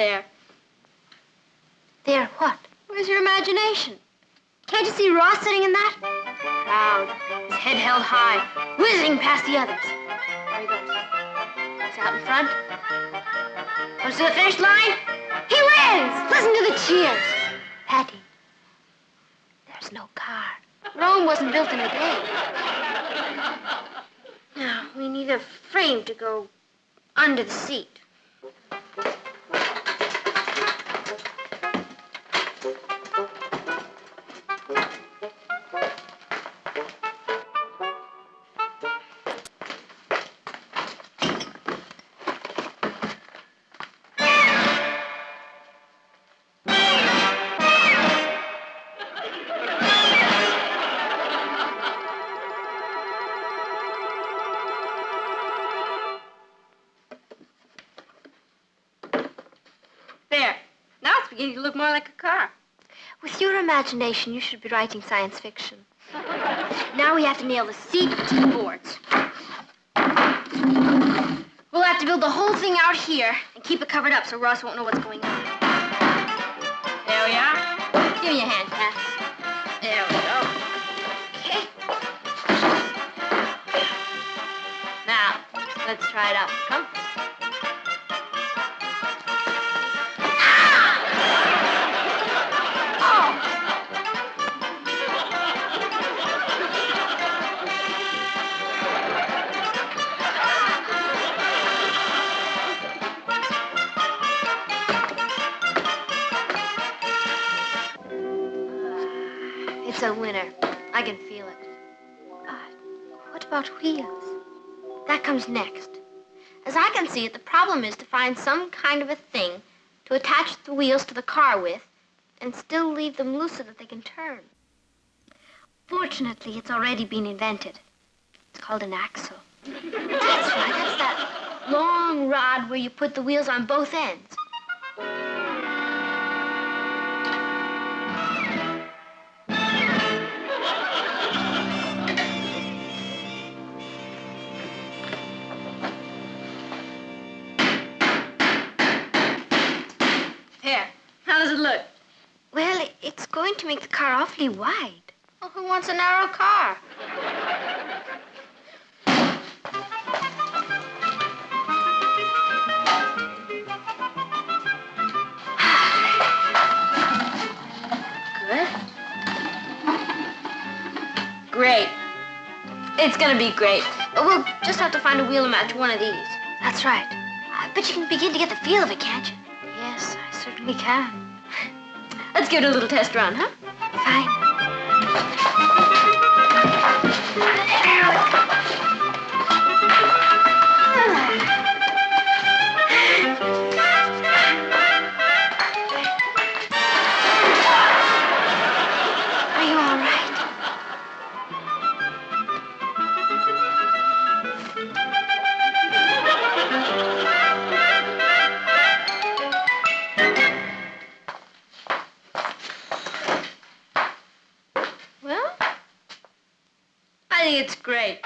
There. There, what? Where's your imagination? Can't you see Ross sitting in that? Proud, his head held high, whizzing past the others. There he goes. He's out in front. Goes to the finish line. He wins! Listen to the cheers. Patty, there's no car. Rome wasn't built in a day. Now, we need a frame to go under the seat. There. Now it's beginning to look more like a car. With your imagination, you should be writing science fiction. Now we have to nail the seat to the boards. We'll have to build the whole thing out here and keep it covered up so Ross won't know what's going on. There we are. Give me a hand, Pat. There we go. Okay. Now, let's try it out. Come. It's a winner. I can feel it. What about wheels? That comes next. As I can see it, the problem is to find some kind of a thing to attach the wheels to the car with and still leave them loose so that they can turn. Fortunately, it's already been invented. It's called an axle. That's right. That's that long rod where you put the wheels on both ends. There. How does it look? Well, it's going to make the car awfully wide. Well, who wants a narrow car? Good. Great. It's gonna be great. But we'll just have to find a wheel to match one of these. That's right. But you can begin to get the feel of it, can't you? Yes, I certainly can. Let's give it a little test run, huh? Fine. Are you all right? Well, I think it's great.